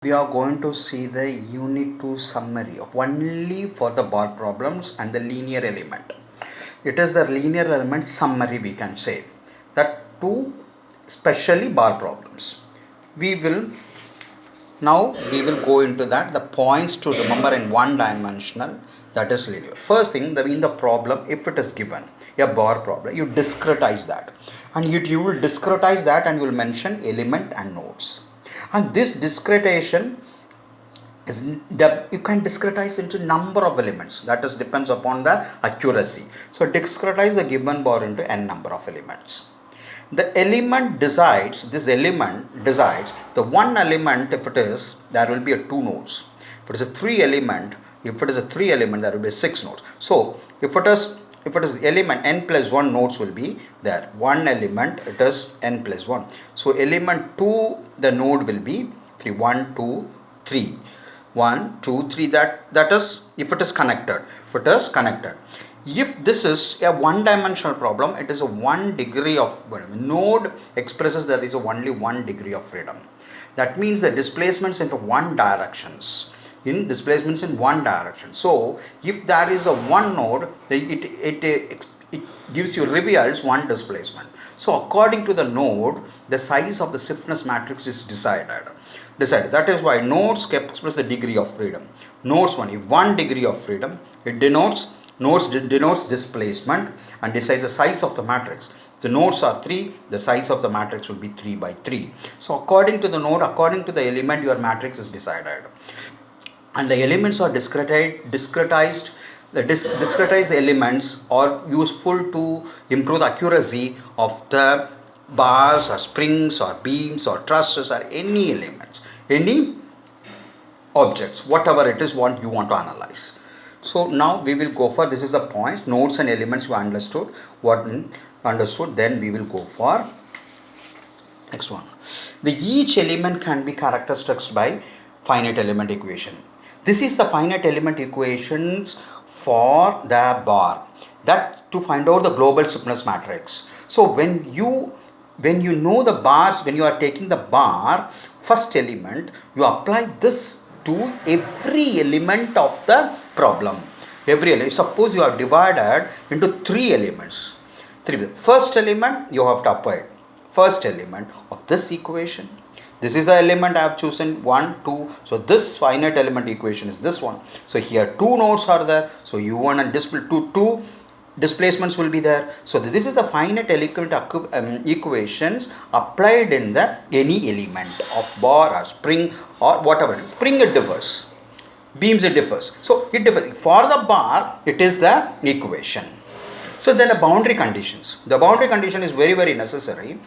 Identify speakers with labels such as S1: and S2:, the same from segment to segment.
S1: We are going to see the unit 2 summary of only for the bar problems and the linear element. It is the linear element summary, we can say that two specially bar problems. We will go into that the points to remember in one dimensional, that is linear. First thing, in the problem, if it is given a bar problem, you discretize that, and you will discretize that and you will mention element and nodes. And this discretization is you can discretize into number of elements, that is depends upon the accuracy. So discretize the given bar into n number of elements. The element decides, this element decides the one element. If it is, there will be a two nodes. If it is a three element, there will be six nodes. So if it is element, n plus 1 nodes will be there. One element, it is n plus 1. So element 2, the node will be 3. 1 2 3. 1 2 3. That is if it is connected. If this is a one dimensional problem, it is a 1 degree of node expresses there is only 1 degree of freedom. That means the displacements into one directions. So if there is a one node, it gives you reveals one displacement. So according to the node, the size of the stiffness matrix is decided. That is why nodes express the degree of freedom. Nodes 1, if 1 degree of freedom, it denotes displacement and decides the size of the matrix. If the nodes are 3, the size of the matrix will be 3 by 3. So according to the node, according to the element, your matrix is decided. And the elements are discretized. The discretized elements are useful to improve the accuracy of the bars or springs or beams or trusses or any elements, any objects, whatever it is what you want to analyze. So now we will go for, this is the points, nodes and elements we understood. Then we will go for next one. Each element can be characterized by finite element equation. This is the finite element equations for the bar, that to find out the global stiffness matrix. So when you know the bars, when you are taking the bar first element, you apply this to every element of the problem. Suppose you are divided into three elements. First element you have to apply first element of this equation. This is the element I have chosen 1 2. So this finite element equation is this one. So here two nodes are there. So u1 and two displacements will be there. So this is the finite element equations applied in the any element of bar or spring or whatever it is. Spring it differs, beams it differs. So it differs. For the bar, it is the equation. So then the boundary conditions. The boundary condition is very, very necessary,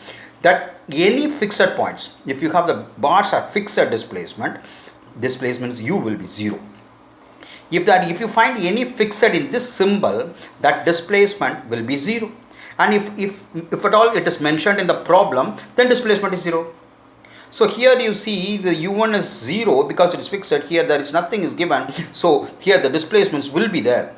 S1: that any fixed points, if you have the bars are fixed displacements u will be 0. If you find any fixed in this symbol, that displacement will be 0. And if at all it is mentioned in the problem, then displacement is 0. So here you see the u1 is 0 because it is fixed. Here there is nothing is given. So here the displacements will be there.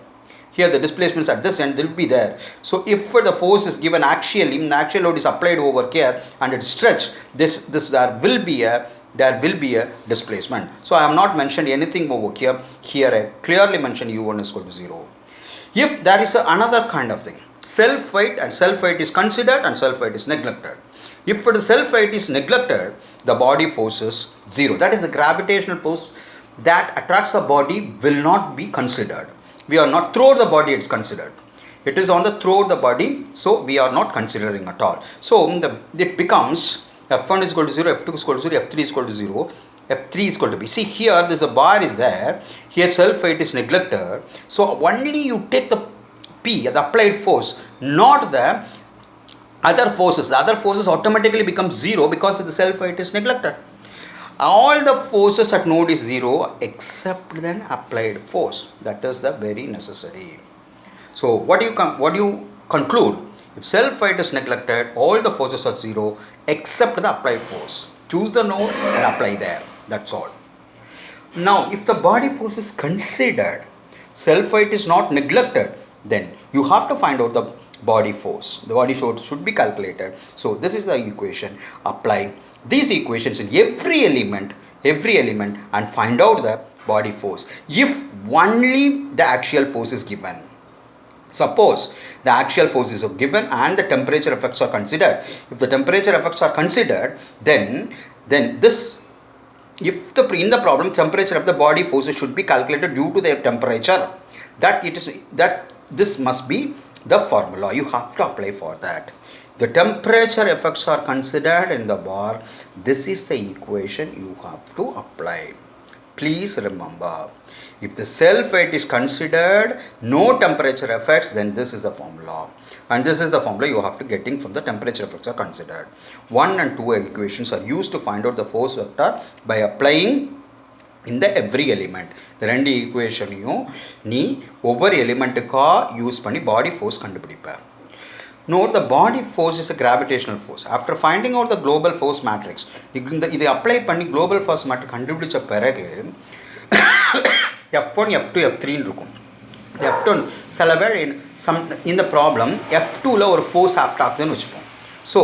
S1: Here the displacements at this end will be there. So if the force is given axially, the axial load is applied over here and it is stretched, there will be a displacement. So I have not mentioned anything over here. Here I clearly mentioned u1 is equal to 0. If there is another kind of thing, self weight is considered and self weight is neglected. If the self weight is neglected, the body force is 0. That is the gravitational force that attracts the body will not be considered. We are not throughout the body, it's considered. It is on the throughout the body, so we are not considering at all. So it becomes f1 is equal to 0, f2 is equal to 0, f3 is equal to 0, f3 is equal to b. See here, there's a bar is there. Here self weight is neglected. So only you take the p, the applied force, not the other forces. The other forces automatically become 0 because the self weight is neglected. All the forces at node is 0 except then applied force. That is the very necessary. So what do you conclude? If self weight is neglected, all the forces are 0 except the applied force. Choose the node and apply there. That's all. Now if the body force is considered, self weight is not neglected, then you have to find out the body force. The body force should be calculated. So this is the equation. Apply these equations in every element every element and find out the body force if only the axial force is given. Suppose the axial force is given and the temperature effects are considered. If the temperature effects are considered, then this, if the in the problem temperature of the body forces should be calculated due to the temperature, that this must be the formula. You have to apply for that. The temperature effects are considered in the bar. This is the equation you have to apply. Please remember, if the self weight is considered, no temperature effects, then this is the formula. And this is the formula you have to getting from the temperature effects are considered. 1 and 2 equations are used to find out the force vector by applying in the every element. The ரெண்டு ஈக்குவேஷனையும் நீ ஒவ்வொரு எலிமெண்ட்டுக்காக use பண்ணி பாடி force கண்டுபிடிப்ப. Note, the body force is a gravitational force. After finding out the global force matrix, இதை apply பண்ணி global force matrix கண்டுபிடிச்ச பிறகு F1, F2, F3 இருக்கும். F1 சில பேர் இந்த ப்ராப்ளம் F2ல ஒரு ஃபோர்ஸ் ஆக்ட் ஆகுதுன்னு வச்சுப்போம். So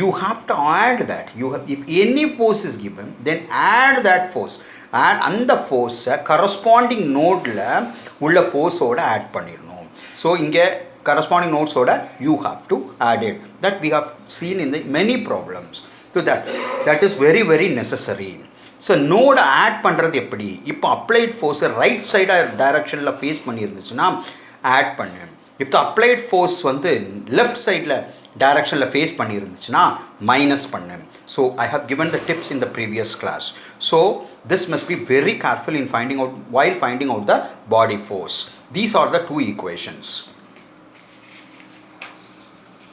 S1: you have to add that. If any force is given, then add that force. And அந்த ஃபோர்ஸை கரஸ்பாண்டிங் நோடில் உள்ள ஃபோர்ஸோட ஆட் பண்ணிடணும். ஸோ இங்கே corresponding nodes order you have to add it. That we have seen in the many problems. So that is very very necessary. So node add பண்றது எப்படி? இப்போ applied force right side directionல face பண்ணி இருந்துச்சுன்னா add பண்ணு. If the applied force வந்து left sideல directionல face பண்ணி இருந்துச்சுன்னா minus பண்ணு. So I have given the tips in the previous class. So this must be very careful in finding out while finding out the body force. These are the two equations.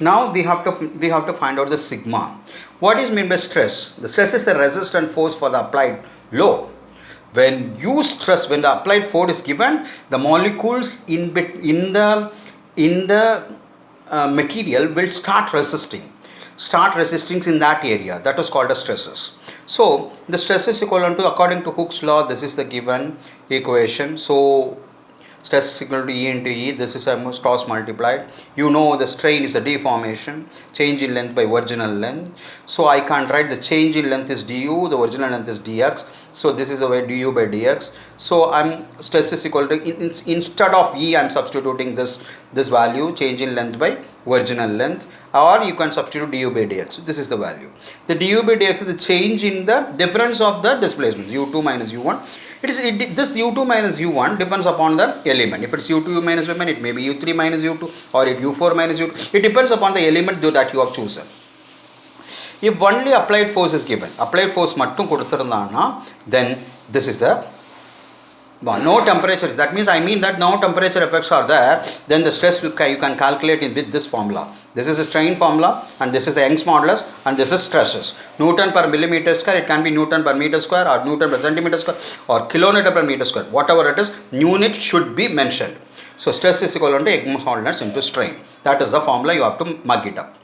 S1: Now we have to find out the sigma. What is meant by stress? The stress is the resistant force for the applied load. When the applied force is given, the molecules in the material will start resisting in that area. That is called as stresses. So the stress is equivalent to, according to Hooke's law, this is the given equation. So stress is equal to E into E. This is a cross multiplied. You know the strain is a deformation, change in length by original length. So I can't write the change in length is du, the original length is dx. So this is the way du by dx. So stress is equal to, instead of E I am substituting this value, change in length by original length, or you can substitute du by dx. This is the value. The du by dx is the change in the difference of the displacement, u2 minus u1. This u2 minus u1 depends upon the element. If it's u2 minus u1, it may be u3 minus u2, or if u4 minus u2. It depends upon the element that you have chosen. If only applied force is given, applied force mattum கொடுத்திருந்தானா, then this is the no temperature. That means that no temperature effects are there. Then the stress you can calculate with this formula. This is a strain formula, and this is the Young's modulus, and this is stresses. Newton per millimeter square. It can be Newton per meter square, or Newton per centimeter square, or kilonewton per meter square. Whatever it is, unit should be mentioned. So stress is equal to Young's modulus into strain. That is the formula. You have to mug it up.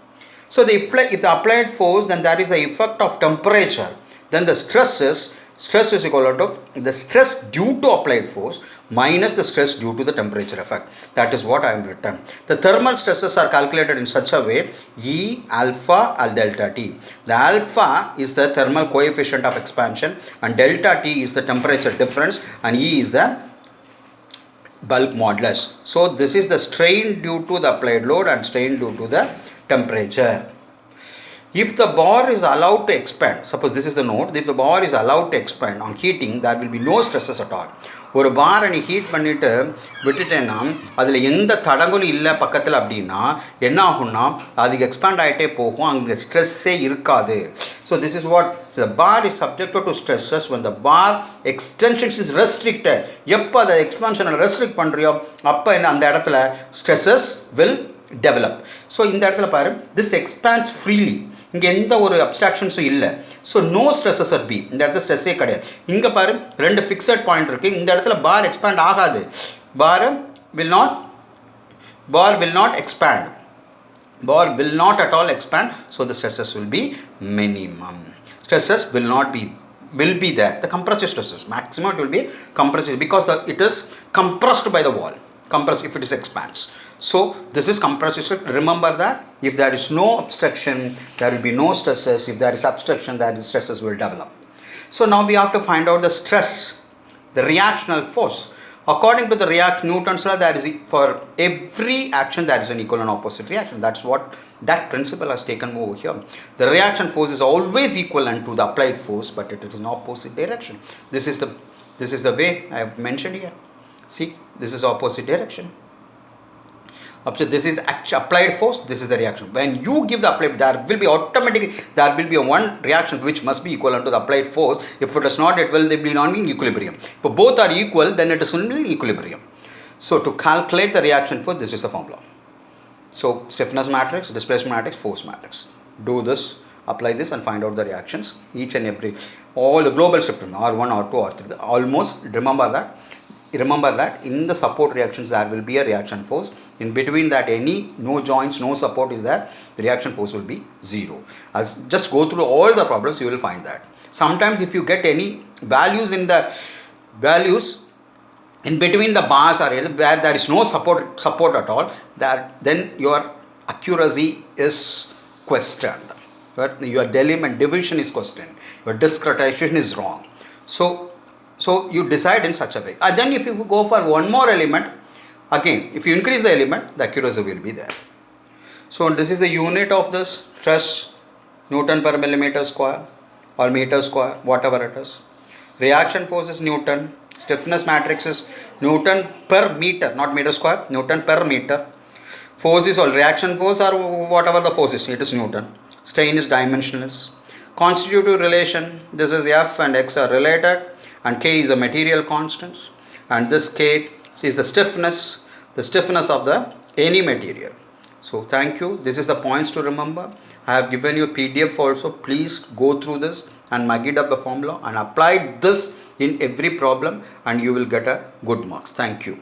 S1: So if the applied force, then there is a effect of temperature. Then the stress is equal to the stress due to applied force minus the stress due to the temperature effect. That is what I have written. The thermal stresses are calculated in such a way: E alpha and delta T. The alpha is the thermal coefficient of expansion, and delta T is the temperature difference, and E is the bulk modulus. So this is the strain due to the applied load and strain due to the temperature. If the bar is allowed to expand, suppose this is the node, if the bar is allowed to expand on heating, there will be no stresses at all. ஒரு பாரை நீ heat பண்ணிவிட்டு விட்டுட்டேன்னா அதில் எந்த தடங்களும் இல்லை பக்கத்தில் அப்படின்னா என்ன ஆகும்னா அதுக்கு எக்ஸ்பேண்ட் ஆகிட்டே போகும், அங்கே ஸ்ட்ரெஸ்ஸே இருக்காது. So this is what the bar is subjected to stresses when the bar extensions is restricted. எப்போ அதை எக்ஸ்பான்ஷனை ரெஸ்ட்ரிக்ட் பண்ணுறியோ அப்போ என்ன அந்த இடத்துல ஸ்ட்ரெஸ்ஸஸ் வில் develop. So இந்த இடத்துல பாரு, this expands freely. இங்கே எந்த ஒரு அப்ஸ்ட்ராக்ஷன்ஸும் இல்லை. So no stresses at B. இந்த இடத்துல ஸ்ட்ரெஸ்ஸே கிடையாது. இங்கே பாரு ரெண்டு ஃபிக்ஸட் பாயிண்ட் இருக்குது. இந்த இடத்துல பார் எக்ஸ்பேண்ட் ஆகாது. பார் will not expand. Bar will not at all expand. So the stresses will be minimum. Stresses will be there. The compressive stresses, maximum it will be compressive because it is compressed by the wall. Compressed if it is expands. So this is compressive stress. Remember that if there is no obstruction, there will be no stresses. If there is obstruction, that stresses will develop. So now we have to find out the stress, the reactional force. According to the Newton's law, there is for every action there is an equal and opposite reaction. That's what that principle has taken over here. The reaction force is always equivalent to the applied force, but it is in opposite direction. This is the way I have mentioned here. See, this is opposite direction. So this is the applied force, this is the reaction. When you give the applied, there will be automatically, there will be a one reaction which must be equivalent to the applied force. If it is not, it will be not in equilibrium. If both are equal, then it is in equilibrium. So to calculate the reaction force, this is the formula. So stiffness matrix, displacement matrix, force matrix. Do this, apply this and find out the reactions. Each and every, all the global stiffness, R1, R2, R3, almost, remember that in the support reactions there will be a reaction force. In between that, no joints, no support is there, the reaction force will be 0. As just go through all the problems, you will find that. Sometimes if you get any values in between the bars or where there is no support at all, then your accuracy is questioned. But your element division is questioned. Your discretization is wrong. So you decide in such a way. And then if you go for one more element, again, if you increase the element, the accuracy will be there. So this is the unit of this stress, Newton per millimeter square or meter square, whatever it is. Reaction force is Newton. Stiffness matrix is Newton per meter, not meter square, Newton per meter. Force is all reaction force or whatever the force is, it is Newton. Strain is dimensionless. Constitutive relation, this is F and X are related, and K is the material constant, and this K is the stiffness of the any material. So thank you. This is the points to remember. I have given you a PDF also. Please go through this and mug it up the formula and apply this in every problem, and you will get a good marks. Thank you.